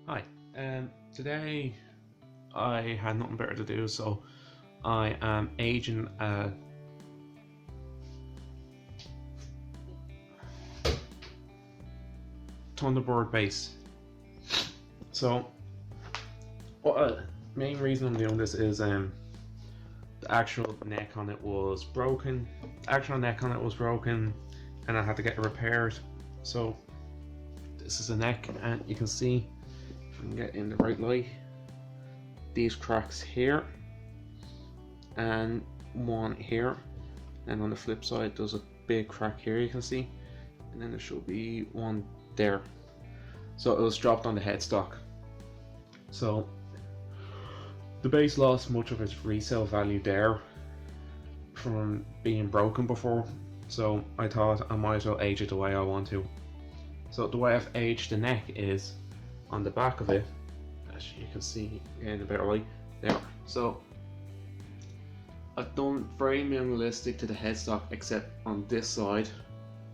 Hi, today I had nothing better to do, so I am aging a Thunderbird base. So, main reason I'm doing this is the actual neck on it was broken. The actual neck on it was broken, and I had to get it repaired. So, this is the neck, and you can see if I can get in the right light. These cracks here and one here, and on the flip side there's a big crack here you can see, and then there should be one there. So it was dropped on the headstock, so the base lost much of its resale value there from being broken before, so I thought I might as well age it the way I want to. So the way I've aged the neck is on the back of it, as you can see in a better light there. So I've done very minimalistic to the headstock except on this side,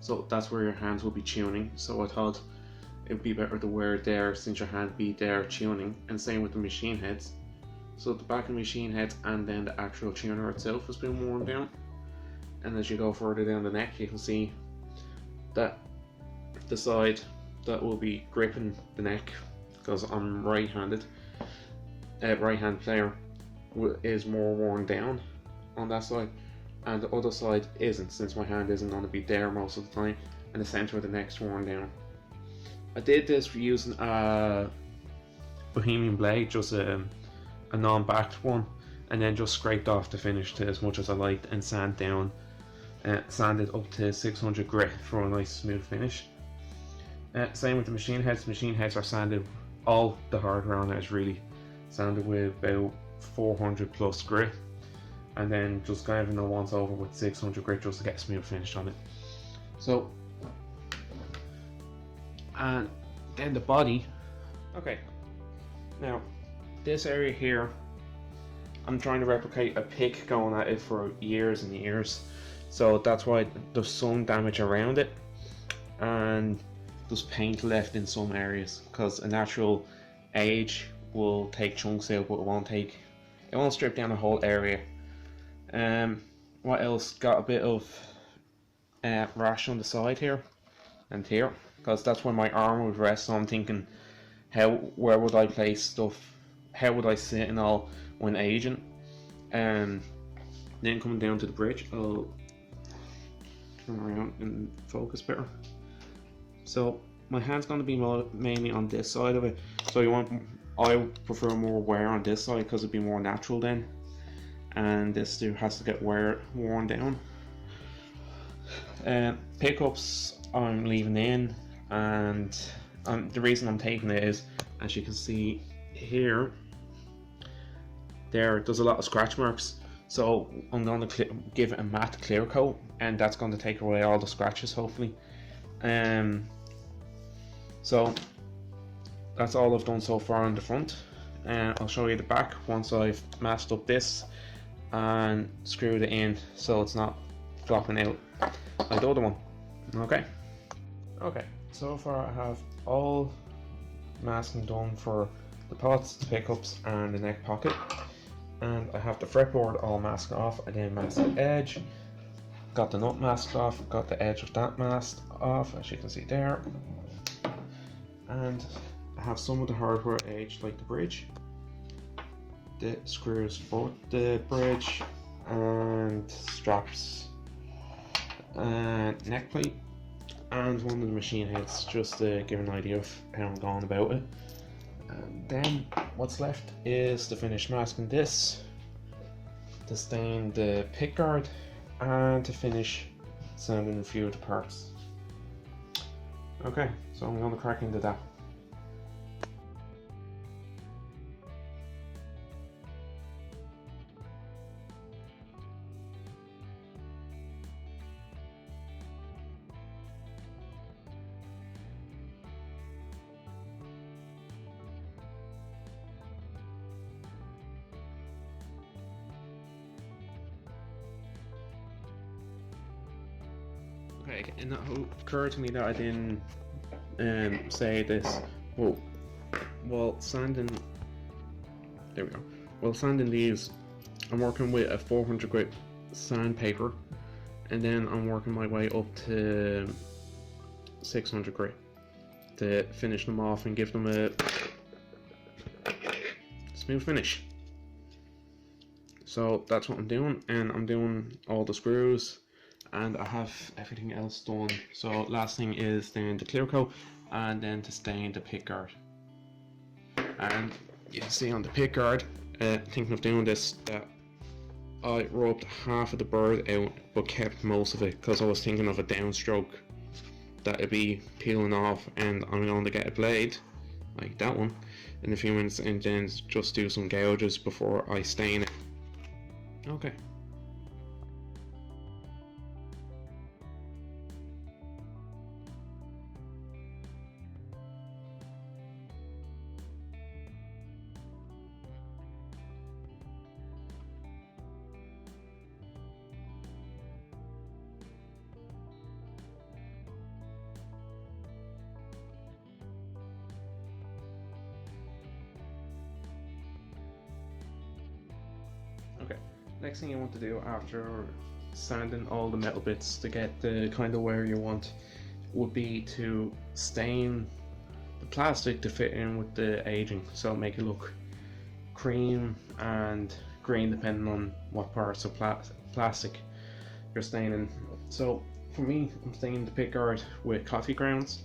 so that's where your hands will be tuning. So I thought it would be better to wear it there since your hand be there tuning, and same with the machine heads. So the back of the machine heads and then the actual tuner itself has been worn down, and as you go further down the neck you can see that the side that will be gripping the neck, because I'm right-handed, right-hand player, is more worn down on that side, and the other side isn't, since my hand isn't going to be there most of the time, and the center of the neck's worn down. I did this using a Bohemian blade, just a non-backed one, and then just scraped off the finish to as much as I liked and sanded up to 600 grit for a nice smooth finish. Same with the machine heads. Machine heads are sanded, all the hardware on it is really sanded with about 400 plus grit, and then just kind of once over with 600 grit just to get a smooth finish on it. So, and then the body. Okay, now this area here, I'm trying to replicate a pick going at it for years and years, so that's why there's some damage around it, and there's paint left in some areas, because a natural age will take chunks out, but it won't strip down the whole area. What else? Got a bit of rash on the side here and here, because that's where my arm would rest. So I'm thinking, where would I place stuff? How would I sit and all when aging? Then coming down to the bridge, I'll turn around and focus better. So my hand's going to be mainly on this side of it. So I prefer more wear on this side because it'd be more natural then, and this still has to get worn down. Pickups I'm leaving in, and the reason I'm taking it is, as you can see here, there's a lot of scratch marks. So I'm going to give it a matte clear coat, and that's going to take away all the scratches hopefully. So that's all I've done so far on the front, and I'll show you the back once I've masked up this and screwed it in so it's not flopping out like the other one. Okay, so far I have all masking done for the pots, the pickups and the neck pocket, and I have the fretboard all masked off. I then masked the edge, got the nut masked off, got the edge of that masked off as you can see there, and I have some of the hardware aged, like the bridge, the screws for the bridge and straps and neck plate, and one of the machine heads, just to give an idea of how I'm going about it. And then what's left is to finish masking this, to stain the pick guard, and to finish sanding a few of the parts. Okay, so I'm going to crack into that. Okay, and it occurred to me that I didn't say this, but while sanding, there we go. While sanding these, I'm working with a 400 grit sandpaper, and then I'm working my way up to 600 grit to finish them off and give them a smooth finish. So that's what I'm doing, and I'm doing all the screws, and I have everything else done. So last thing is then the clear coat, and then to stain the pick guard. And you can see on the pick guard, thinking of doing this, that I rubbed half of the bird out but kept most of it, because I was thinking of a downstroke that it'd be peeling off, and I'm going to get a blade like that one in a few minutes and then just do some gouges before I stain it. Okay. Okay, next thing you want to do after sanding all the metal bits to get the kind of wear you want would be to stain the plastic to fit in with the aging, so make it look cream and green depending on what parts of plastic you're staining. So for me, I'm staining the pickguard with coffee grounds.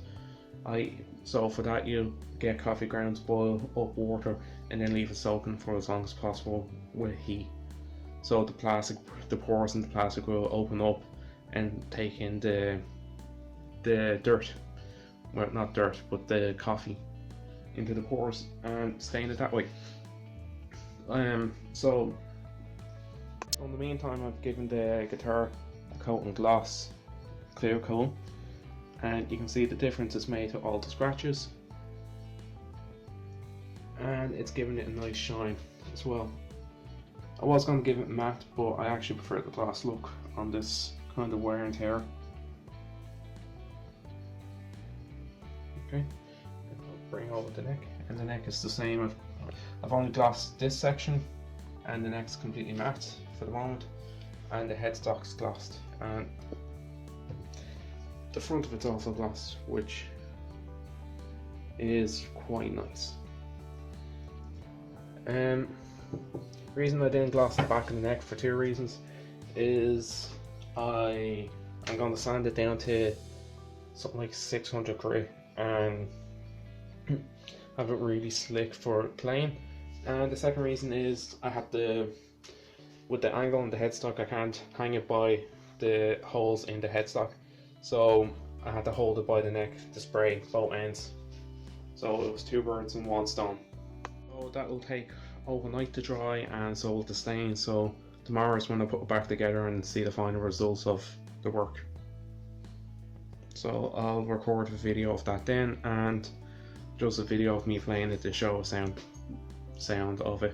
So for that, you get coffee grounds, boil up water, and then leave it soaking for as long as possible with heat. So the pores in the plastic will open up and take in the dirt, well, not dirt, but the coffee into the pores and stain it that way. So in the meantime, I've given the guitar a coat and gloss clear coat, and you can see the difference it's made to all the scratches, and it's given it a nice shine as well. I was going to give it matte, but I actually prefer the gloss look on this kind of wear and tear. Okay, I'll bring over the neck, and the neck is the same. I've only glossed this section, and the neck's completely matte for the moment, and the headstock's glossed, and the front of it's also glossed, which is quite nice. The reason I didn't gloss the back of the neck for two reasons is I'm going to sand it down to something like 600 grit and have it really slick for playing. And the second reason is with the angle on the headstock, I can't hang it by the holes in the headstock, so I had to hold it by the neck to spray both ends. So it was two birds in one stone. So that will take overnight to dry, and so will the stain. So tomorrow is when I put it back together and see the final results of the work. So I'll record a video of that then, and just a video of me playing it to show a sound of it.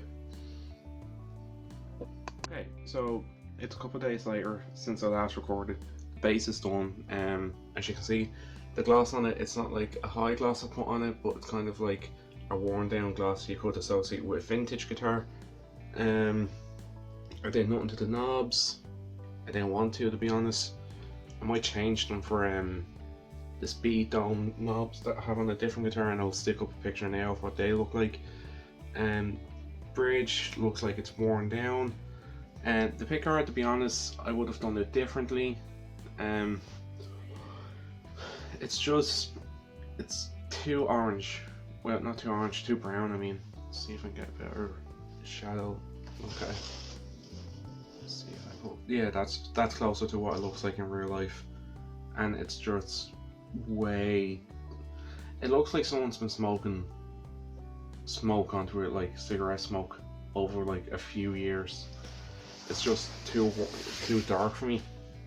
Okay, so it's a couple of days later since I last recorded. The base is done. As you can see, the gloss on it, it's not like a high gloss I put on it, but it's kind of like a worn down gloss you could associate with a vintage guitar. I did nothing to the knobs. I didn't want to be honest. I might change them for the speed dome knobs that I have on a different guitar, and I'll stick up a picture now of what they look like. Bridge looks like it's worn down, and the pickguard, to be honest, I would have done it differently. It's too orange. Well, not too orange, too brown. I mean, let's see if I can get a better shadow. Okay. Let's see if I put. Yeah, that's closer to what it looks like in real life, and it's just way. It looks like someone's been smoking smoke onto it, like cigarette smoke, over like a few years. It's just too dark for me.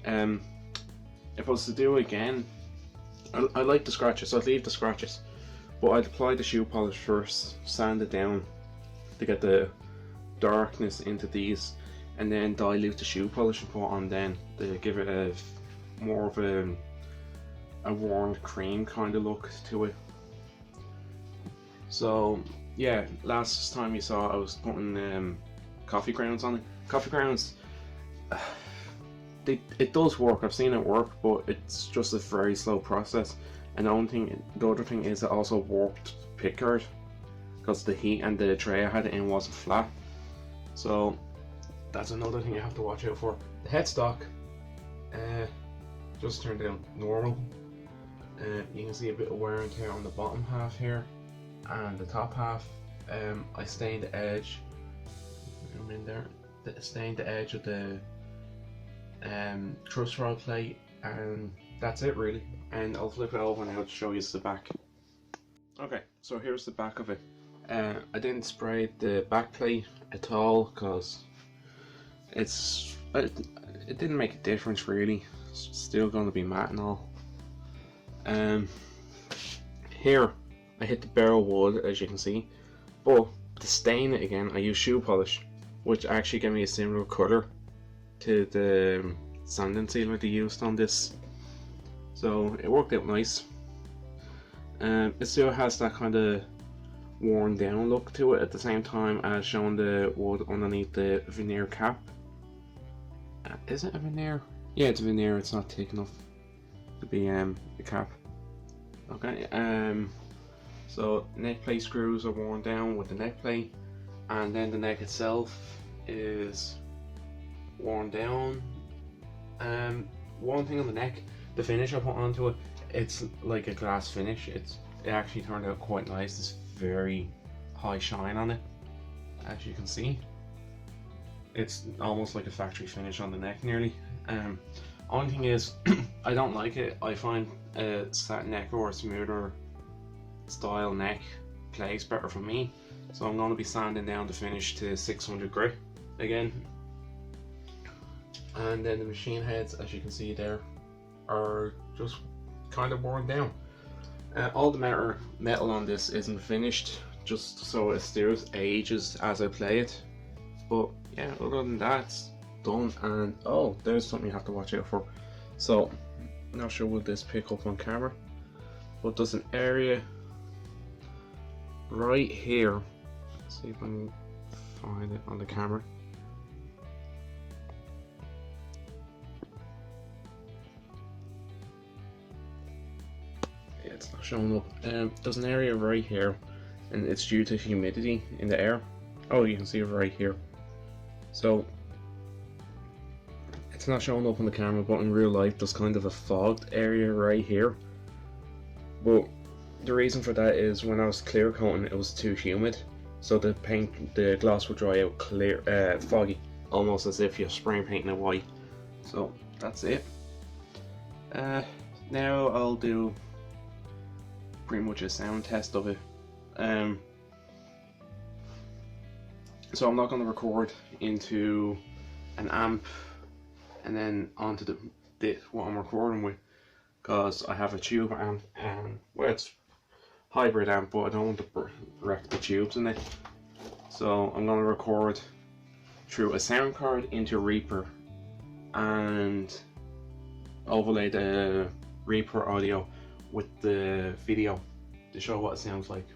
If I was to do it again, I like the scratches, so I'd leave the scratches, but I'd apply the shoe polish first, sand it down to get the darkness into these, and then dilute the shoe polish and put on then to give it a more of a worn cream kind of look to it. So yeah, last time you saw I was putting coffee grounds on it. Coffee grounds, it does work. I've seen it work, but it's just a very slow process. And the other thing is it also warped pickguard because the heat and the tray I had it in wasn't flat. So that's another thing you have to watch out for. The headstock just turned out normal. You can see a bit of wear and tear on the bottom half here, and the top half. I stained the edge. I'm in there. Stained the edge of the truss rod plate, and that's it really. And I'll flip it over now to show you the back. Okay, so here's the back of it. I didn't spray the back plate at all because it didn't make a difference really. It's still going to be matte and all. Here I hit the barrel wood, as you can see, but to stain it again I used shoe polish, which actually gave me a similar colour to the sanding sealer they used on this, so it worked out nice. It still has that kind of worn down look to it at the same time as showing the wood underneath the veneer cap. Is it a veneer? Yeah, it's a veneer. It's not thick enough to be a cap. Okay, so neck plate screws are worn down with the neck plate, and then the neck itself is worn down. One thing on the neck, the finish I put onto it, it's like a glass finish. It actually turned out quite nice. There's very high shine on it, as you can see. It's almost like a factory finish on the neck nearly. Only thing is, I don't like it. I find a satin neck or a smoother style neck plays better for me. So I'm going to be sanding down the finish to 600 grit again. And then the machine heads, as you can see there, are just kind of worn down. All the metal on this isn't finished, just so it still ages as I play it. But yeah, other than that, it's done. And oh, there's something you have to watch out for. So, not sure will this pick up on camera, but there's an area right here. Let's see if I can find it on the camera. Yeah, it's not showing up. There's an area right here, and it's due to humidity in the air. Oh, you can see it right here. So it's not showing up on the camera, but in real life there's kind of a fogged area right here. But the reason for that is when I was clear coating it was too humid, so the gloss would dry out clear, foggy, almost as if you're spray painting it white. So that's it. Now I'll do pretty much a sound test of it. So I'm not going to record into an amp and then onto what I'm recording with, because I have a tube amp, and well, it's hybrid amp, but I don't want to wreck the tubes in it. So I'm going to record through a sound card into Reaper and overlay the Reaper audio with the video to show what it sounds like.